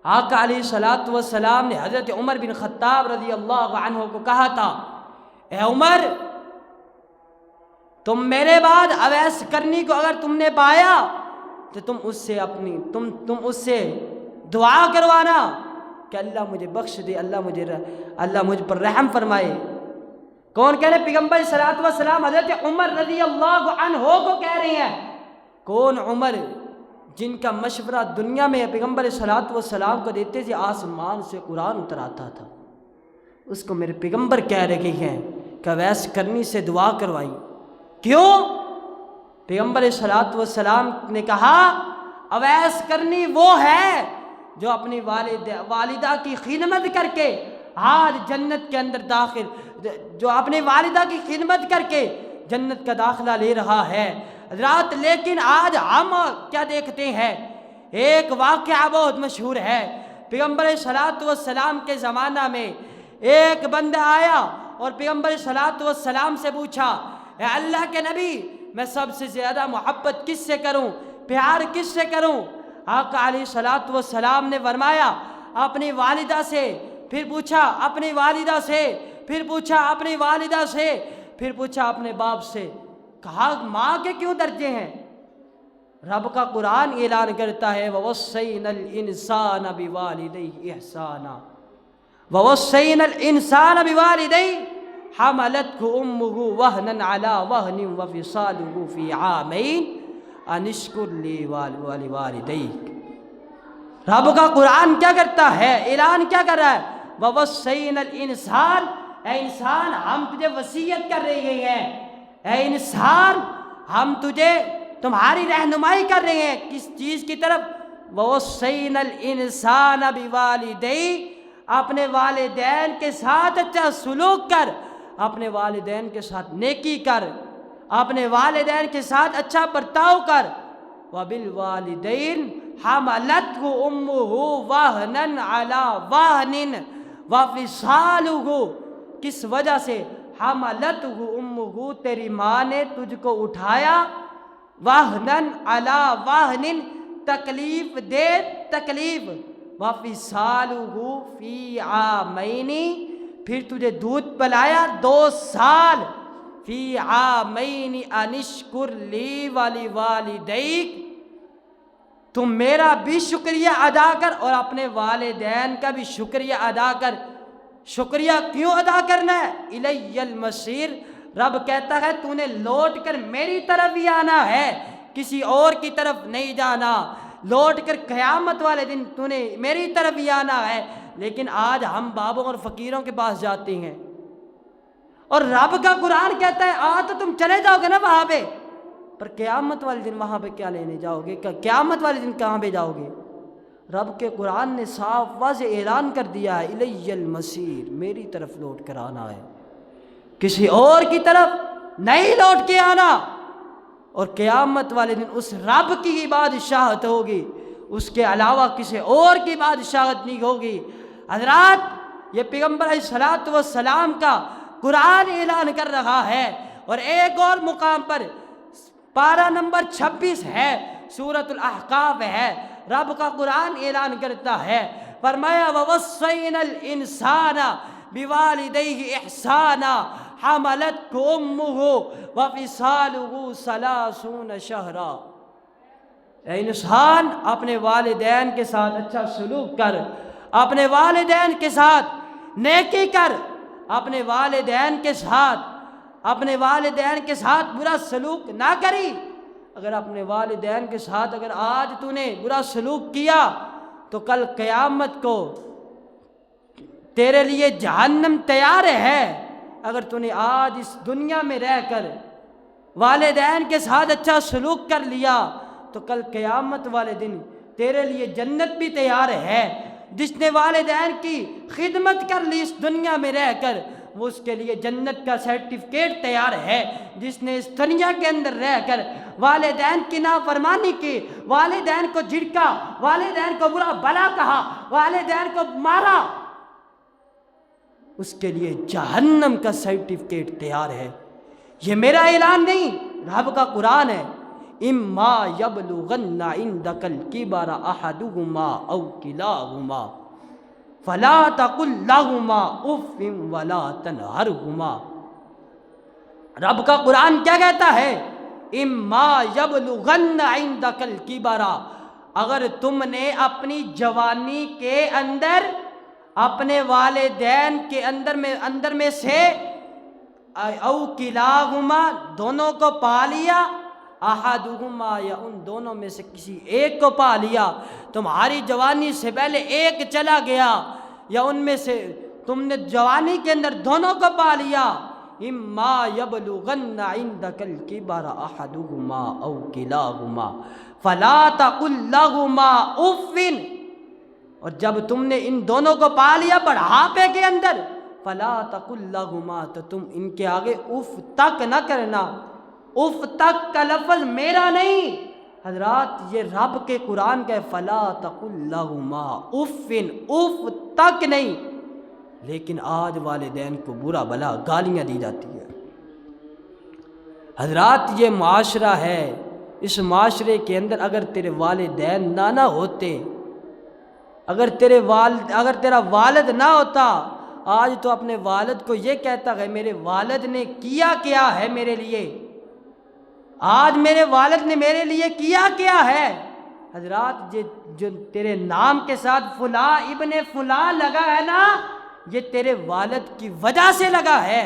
آقا علیہ الصلوۃ والسلام نے حضرت عمر بن خطاب رضی اللہ عنہ کو کہا تھا، اے عمر تم میرے بعد اویس کرنی کو اگر تم نے پایا تو تم اس سے دعا کروانا کہ اللہ مجھے بخش دے، اللہ مجھ پر رحم فرمائے۔ کون کہہ رہے؟ پیغمبر صلی اللہ علیہ وسلم حضرت عمر رضی اللہ عنہ کو کہہ رہے ہیں۔ کون عمر؟ جن کا مشورہ دنیا میں پیغمبر صلی اللہ علیہ وسلم کو دیتے تھے، آسمان سے قرآن اتر آتا تھا، اس کو میرے پیغمبر کہہ رہے ہیں کہ اویس کرنی سے دعا کروائی۔ کیوں؟ پیغمبر صلی اللہ علیہ وسلم نے کہا اویس کرنی وہ ہے جو اپنی والدہ کی خدمت کر کے آج جنت کے اندر جو اپنی والدہ کی خدمت کر کے جنت کا داخلہ لے رہا ہے۔ حضرات لیکن آج ہم کیا دیکھتے ہیں؟ ایک واقعہ بہت مشہور ہے، پیغمبر صلی اللہ علیہ وسلم کے زمانہ میں ایک بندہ آیا اور پیغمبر صلی اللہ علیہ وسلم سے پوچھا، اے اللہ کے نبی میں سب سے زیادہ محبت کس سے کروں، پیار کس سے کروں؟ آقا علیہ الصلوۃ والسلام نے فرمایا اپنی والدہ سے، پھر پوچھا اپنی والدہ سے، پھر پوچھا اپنی والدہ سے، پھر پوچھا اپنے باپ سے۔ کہا ماں کے کیوں درجے ہیں؟ رب کا قرآن اعلان کرتا ہے وَوَصَّيْنَا الْإِنسَانَ بِوَالِدَيْهِ إِحْسَانًا وَوَصَّيْنَا الْإِنسَانَ بِوَالِدَيْهِ حَمَلَتْهُ أُمُّهُ وَهْنًا عَلَى وَهْنٍ وَفِصَالُهُ فِي عَامَيْنِ أَنِ اشْكُرْ لِي وَلِوَالِدَيْكَ۔ رب کا قرآن کیا کرتا ہے؟ اعلان کیا کر رہا ہے؟ وَوَصَّيْنَا الْإِنسَانَ، اے انسان ہم تجھے وصیت کر رہے ہیں، اے انسان ہم تمہاری رہنمائی کر رہے ہیں کس چیز کی طرف؟ وَوَصَّيْنَا الْإِنسَانَ بِوَالِدَيْهِ، اپنے والدین کے ساتھ اچھا سلوک کر، اپنے والدین کے ساتھ نیکی کر، اپنے والدین کے ساتھ اچھا برتاؤ کر۔ وَبِالْوَالِدَيْنِ حَمَلَتْهُ أُمُّهُ وَهْنًا عَلَى وَهْنٍ وَفِصَالُهُ، کس وجہ سے؟ حَمَلَتْهُ أُمُّهُ، تیری ماں نے تجھ کو اٹھایا، وَهْنًا عَلَى وَهْنٍ، تکلیف دے تکلیف، وَفِصَالُهُ فِي عَامَيْنِ، پھر تجھے دودھ پلایا 2 سال، فی عامین انشکر لی والی والدیک، تم میرا بھی شکریہ ادا کر اور اپنے والدین کا بھی شکریہ ادا کر۔ شکریہ کیوں ادا کرنا ہے؟ الی المصیر، رب کہتا ہے تو نے لوٹ کر میری طرف ہی آنا ہے، کسی اور کی طرف نہیں جانا، لوٹ کر قیامت والے دن تو نے میری طرف ہی آنا ہے۔ لیکن آج ہم بابوں اور فقیروں کے پاس جاتے ہیں، اور رب کا قرآن کہتا ہے آج تو تم چلے جاؤ گے نا وہاں پہ، پر قیامت والے دن وہاں پہ کیا لینے جاؤ گے؟ قیامت والے دن کہاں پہ جاؤ گے؟ رب کے قرآن نے صاف واضح اعلان کر دیا ہے الی المصیر، میری طرف لوٹ کر آنا ہے، کسی اور کی طرف نہیں لوٹ کے آنا۔ اور قیامت والے دن اس رب کی ہی بادشاہت ہوگی، اس کے علاوہ کسی اور کی بادشاہت نہیں ہوگی۔ حضرات، یہ پیغمبر علیہ الصلوۃ والسلام کا قرآن اعلان کر رہا ہے۔ اور ایک اور مقام پر پارہ نمبر 26 ہے، سورۃ الاحقاف ہے، رب کا قرآن اعلان کرتا ہے، فرمایا وَوَصَّيْنَا الْإِنسَانَ بِوَالِدَيْهِ إِحْسَانًا حَمَلَتْهُ أُمُّهُ وَفِصَالُهُ 30 شهرًا۔ اے انسان، اپنے والدین کے ساتھ اچھا سلوک کر، اپنے والدین کے ساتھ نیکی کر، اپنے والدین کے ساتھ برا سلوک نہ کری۔ اگر اپنے والدین کے ساتھ اگر آج تو نے برا سلوک کیا تو کل قیامت کو تیرے لیے جہنم تیار ہے۔ اگر تو نے آج اس دنیا میں رہ کر والدین کے ساتھ اچھا سلوک کر لیا تو کل قیامت والے دن تیرے لیے جنت بھی تیار ہے۔ جس نے والدین کی خدمت کر لی اس دنیا میں رہ کر، وہ اس کے لیے جنت کا سرٹیفکیٹ تیار ہے۔ جس نے اس دنیا کے اندر رہ کر والدین کی نافرمانی کی، والدین کو جھڑکا، والدین کو برا بھلا کہا، والدین کو مارا، اس کے لیے جہنم کا سرٹیفکیٹ تیار ہے۔ یہ میرا اعلان نہیں، رب کا قرآن ہے۔ اما یبلغن عندک الکبر احدہما او کلاہما فلا تقل لہما اف ولا تنہرہما۔ رب کا قرآن کیا کہتا ہے؟ اما یبلغن عندک الکبر، اگر تم نے اپنی جوانی کے اندر اپنے والدین کے اندر میں سے او کلاہما دونوں کو پا لیا، احدہما یا ان دونوں میں سے کسی ایک کو پا لیا، تمہاری جوانی سے پہلے ایک چلا گیا یا ان میں سے تم نے جوانی کے اندر دونوں کو پا لیا، اما یبلغن عندک الکبر احدہما او کلاہما فلا تقل لہما اف، اور جب تم نے ان دونوں کو پا لیا بڑھاپے کے اندر، فلا تقل لہما، تو تم ان کے آگے اف تک نہ کرنا۔ اف تک کا لفظ میرا نہیں حضرات، یہ رب کے قرآن کا ہے، فلا تقل لہما اف، اف تک نہیں۔ لیکن آج والدین کو برا بھلا گالیاں دی جاتی ہے۔ حضرات، یہ معاشرہ ہے، اس معاشرے کے اندر اگر تیرے والدین نہ ہوتے، اگر تیرا والد نہ ہوتا، آج تو اپنے والد کو یہ کہتا ہے میرے والد نے کیا کیا ہے میرے لیے، آج میرے والد نے میرے لیے کیا کیا ہے۔ حضرات، جو تیرے نام کے ساتھ فلاں ابن فلاں لگا ہے نا، یہ تیرے والد کی وجہ سے لگا ہے۔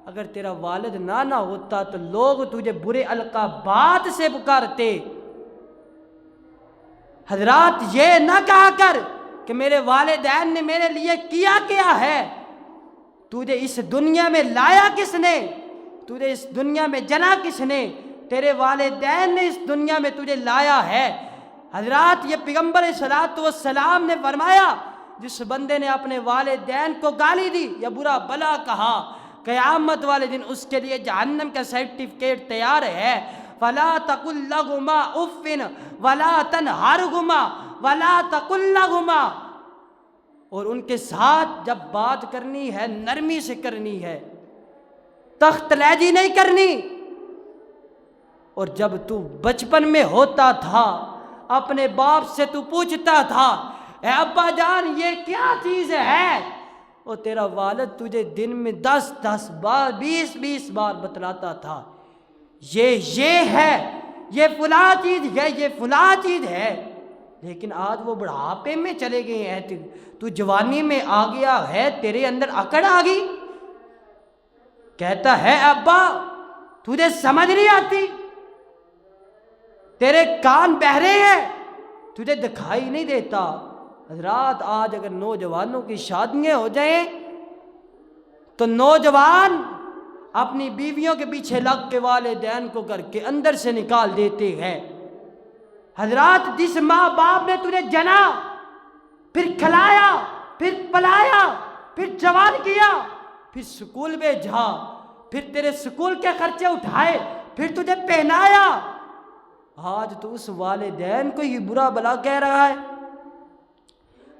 اگر تیرا والد نہ ہوتا تو لوگ تجھے برے القابات سے پکارتے۔ حضرات، یہ نہ کہا کر کہ میرے والدین نے میرے لیے کیا کیا ہے۔ تجھے اس دنیا میں لایا کس نے؟ تجھے اس دنیا میں جنا کس نے؟ تیرے والدین نے اس دنیا میں تجھے لایا ہے۔ حضرات، یہ پیغمبر صلوات والسلام نے فرمایا، جس بندے نے اپنے والدین کو گالی دی یا برا بھلا کہا، قیامت والے دن اس کے لیے جہنم کا سرٹیفکیٹ تیار ہے۔ فلا تقل لہما اف ولا تنہرہما ولا تقل لہما، اور ان کے ساتھ جب بات کرنی ہے نرمی سے کرنی ہے، تخت لیجی نہیں کرنی۔ اور جب تو بچپن میں ہوتا تھا اپنے باپ سے تو پوچھتا تھا، اے ابا جان یہ کیا چیز ہے؟ اور تیرا والد تجھے دن میں 10 بار 20 بار بتلاتا تھا یہ ہے، یہ فلاں چیز ہے، یہ فلاں چیز ہے، لیکن آج وہ بڑھاپے میں چلے گئے ہیں، تو جوانی میں آ گیا ہے، تیرے اندر اکڑ آ گئی، کہتا ہے ابا تجھے سمجھ نہیں آتی، تیرے کان بہرے ہیں، تجھے دکھائی نہیں دیتا۔ حضرات آج اگر نوجوانوں کی شادیاں ہو جائیں تو نوجوان اپنی بیویوں کے پیچھے لگ کے والدین کو کر کے اندر سے نکال دیتے ہیں۔ حضرات جس ماں باپ نے تجھے جنا، پھر کھلایا، پھر پلایا، پھر جوان کیا، پھر سکول بھیجا، پھر تیرے سکول کے خرچے اٹھائے، پھر تجھے پہنایا، آج تو اس والدین کو یہ برا بلا کہہ رہا ہے،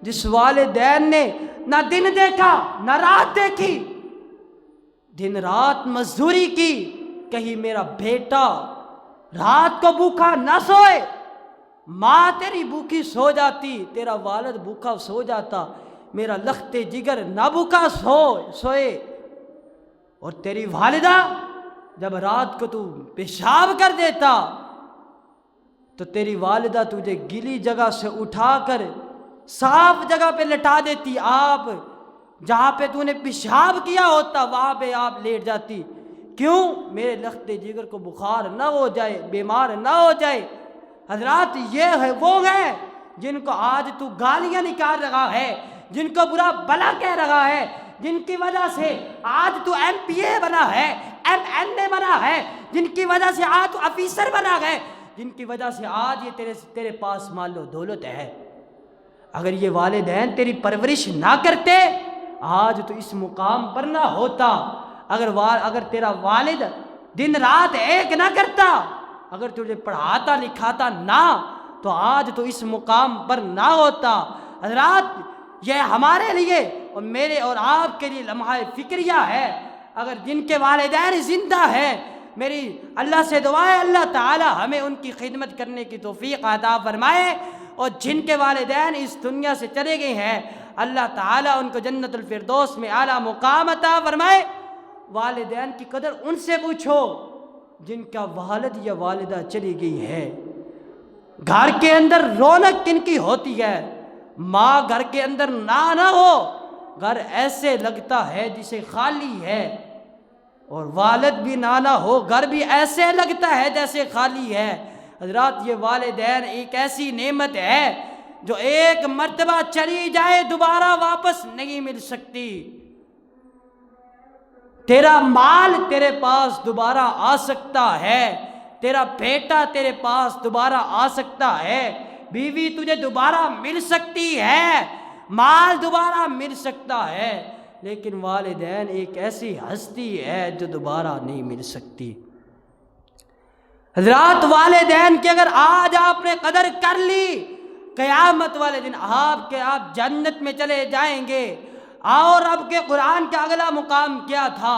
جس والدین نے نہ دن دیکھا نہ رات دیکھی، دن رات مزدوری کی، کہیں میرا بیٹا رات کو بھوکا نہ سوئے، ماں تیری بھوکی سو جاتی، تیرا والد بھوکا سو جاتا، میرا لخت جگر نہ بھوکا سوئے، اور تیری والدہ جب رات کو تو پیشاب کر دیتا تو تیری والدہ تجھے گیلی جگہ سے اٹھا کر صاف جگہ پہ لٹا دیتی، آپ جہاں پہ تو نے پیشاب کیا ہوتا وہاں پہ آپ لیٹ جاتی، کیوں؟ میرے لخت جگر کو بخار نہ ہو جائے، بیمار نہ ہو جائے۔ حضرات یہ ہے وہ ہیں جن کو آج تو گالیاں نکال رہا ہے، جن کو برا بلا کہہ رہا ہے، جن کی وجہ سے آج تو ایم پی اے بنا ہے، ایم این اے بنا ہے، جن کی وجہ سے آج تو افیسر بنا ہے، جن کی وجہ سے آج یہ تیرے پاس مال و دولت ہے۔ اگر یہ والدین تیری پرورش نہ کرتے آج تو اس مقام پر نہ ہوتا، اگر تیرا والد دن رات ایک نہ کرتا، اگر تجھے پڑھاتا لکھاتا نہ تو آج تو اس مقام پر نہ ہوتا۔ حضرات یہ ہمارے لیے اور میرے اور آپ کے لیے لمحہ فکریہ ہے، اگر جن کے والدین زندہ ہیں میری اللہ سے دعا ہے اللہ تعالی ہمیں ان کی خدمت کرنے کی توفیق عطا فرمائے، اور جن کے والدین اس دنیا سے چلے گئے ہیں اللہ تعالیٰ ان کو جنت الفردوس میں اعلیٰ مقام عطا فرمائے۔ والدین کی قدر ان سے پوچھو جن کا والد یا والدہ چلی گئی ہے۔ گھر کے اندر رونق کن کی ہوتی ہے؟ ماں گھر کے اندر نہ ہو گھر ایسے لگتا ہے جسے خالی ہے، اور والد بھی نہ ہو گھر بھی ایسے لگتا ہے جیسے خالی ہے۔ حضرات یہ والدین ایک ایسی نعمت ہے جو ایک مرتبہ چلی جائے دوبارہ واپس نہیں مل سکتی۔ تیرا مال تیرے پاس دوبارہ آ سکتا ہے، تیرا بیٹا تیرے پاس دوبارہ آ سکتا ہے، بیوی تجھے دوبارہ مل سکتی ہے، مال دوبارہ مل سکتا ہے، لیکن والدین ایک ایسی ہستی ہے جو دوبارہ نہیں مل سکتی۔ حضرات والدین کی اگر آج آپ نے قدر کر لی قیامت والے دن آپ جنت میں چلے جائیں گے۔ اور اب کے قرآن کا اگلا مقام کیا تھا؟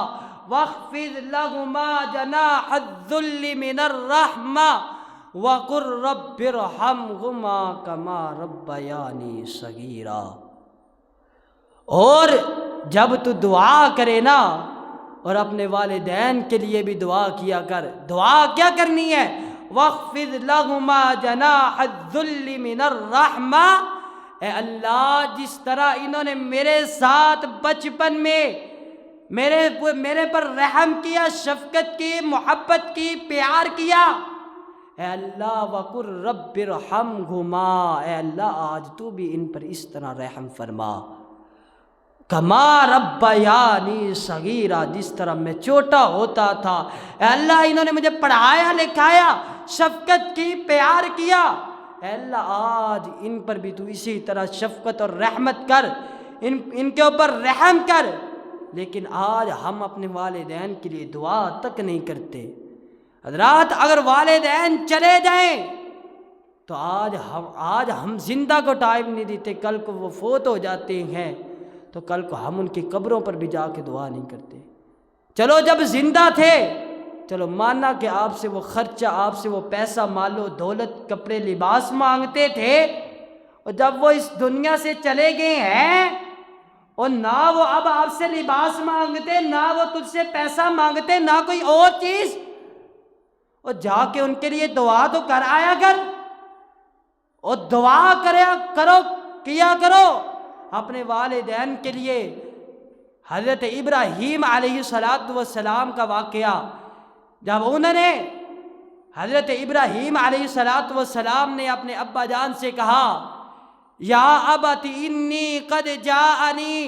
وَاخْفِضْ لَهُمَا جَنَاحَ الذُّلِّ مِنَ الرَّحْمَةِ وَقُلْ رَبِّ ارْحَمْهُمَا كَمَا رَبَّيَانِي صَغِيرًا۔ اور جب تو دعا کرے نا اور اپنے والدین کے لیے بھی دعا کیا کر، دعا کیا کرنی ہے؟ وَاخْفِضْ لَهُمَا جَنَاحَ الذُّلِّ مِنَ الرَّحْمَةِ، اے اللہ جس طرح انہوں نے میرے ساتھ بچپن میں میرے پر رحم کیا، شفقت کی، محبت کی، پیار کیا، اے اللہ وَقُلْ رَبِّ ارْحَمْهُمَا، اے اللہ آج تو بھی ان پر اس طرح رحم فرما، کما ربیانی صغیرا، جس طرح میں چھوٹا ہوتا تھا، اے اللہ انہوں نے مجھے پڑھایا لکھایا، شفقت کی، پیار کیا، اے اللہ آج ان پر بھی تو اسی طرح شفقت اور رحمت کر، ان کے اوپر رحم کر۔ لیکن آج ہم اپنے والدین کے لیے دعا تک نہیں کرتے۔ حضرات اگر والدین چلے جائیں تو آج ہم زندہ کو ٹائم نہیں دیتے، کل کو وہ فوت ہو جاتے ہیں تو کل کو ہم ان کی قبروں پر بھی جا کے دعا نہیں کرتے۔ چلو جب زندہ تھے چلو مانا کہ آپ سے وہ خرچہ، آپ سے وہ پیسہ، مال و دولت، کپڑے، لباس مانگتے تھے، اور جب وہ اس دنیا سے چلے گئے ہیں اور نہ وہ اب آپ سے لباس مانگتے، نہ وہ تجھ سے پیسہ مانگتے، نہ کوئی اور چیز، اور جا کے ان کے لیے دعا تو کر آیا کر، اور دعا کیا کرو اپنے والدین کے لیے۔ حضرت ابراہیم علیہ السلام کا واقعہ، جب انہوں نے حضرت ابراہیم علیہ السلام نے اپنے ابا جان سے کہا یا ابت انی قد جاءنی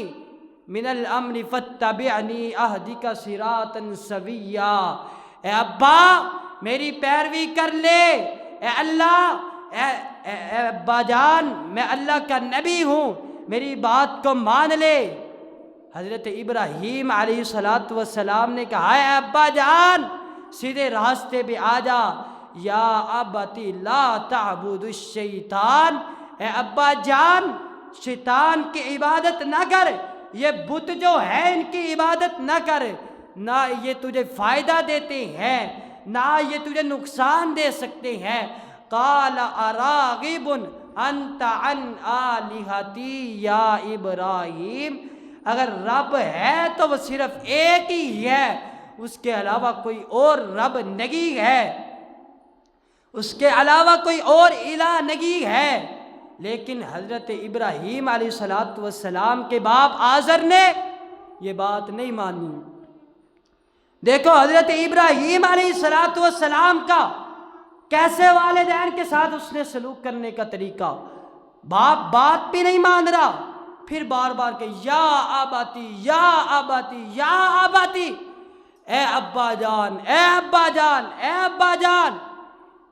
من الامر فاتبعنی اہدک صراطا سویا، اے ابا میری پیروی کر لے، اے اللہ، اے ابا جان میں اللہ کا نبی ہوں، میری بات کو مان لے۔ حضرت ابراہیم علیہ السلام نے کہا اے ابا جان سیدھے راستے پہ آ جا، یا ابتی لا تعبد الشیطان، اے ابا جان شیطان کی عبادت نہ کر، یہ بت جو ہے ان کی عبادت نہ کر، نہ یہ تجھے فائدہ دیتے ہیں نہ یہ تجھے نقصان دے سکتے ہیں۔ قال اراغب انت عن آلہتی یا ابراہیم، اگر رب ہے تو وہ صرف ایک ہی ہے، اس کے علاوہ کوئی اور رب نہیں ہے، اس کے علاوہ کوئی اور الہ نہیں ہے۔ لیکن حضرت ابراہیم علیہ السلام کے باپ آزر نے یہ بات نہیں مانی۔ دیکھو حضرت ابراہیم علیہ السلام کا کیسے والدین کے ساتھ اس نے سلوک کرنے کا طریقہ، باپ بات بھی نہیں مان رہا، پھر بار بار کہ یا آباتی یا آباتی یا آباتی، اے ابا جان اے ابا جان اے ابا جان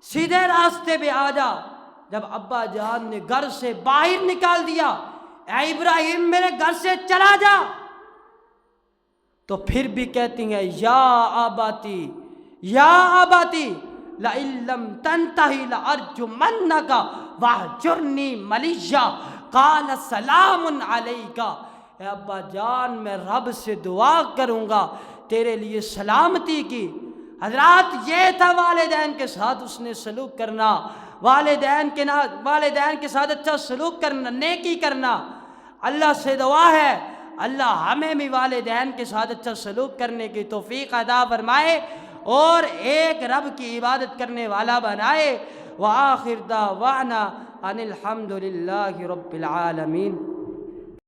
سیدھے راستے پہ آ جا۔ جب ابا جان نے گھر سے باہر نکال دیا، اے ابراہیم میرے گھر سے چلا جا، تو پھر بھی کہتی ہیں یا آباتی یا آباتی لئن لم تنتہی لأرجمنک واہجرنی ملیہ قال سلام علیک، اے ابا جان میں رب سے دعا کروں گا تیرے لیے سلامتی کی۔ حضرات یہ تھا والدین کے ساتھ اس نے سلوک کرنا، والدین کے ساتھ اچھا سلوک کرنا، نیکی کرنا۔ اللہ سے دعا ہے اللہ ہمیں بھی والدین کے ساتھ اچھا سلوک کرنے کی توفیق عطا فرمائے اور ایک رب کی عبادت کرنے والا بنائے۔ وآخر دعوانا ان الحمد للہ رب العالمین۔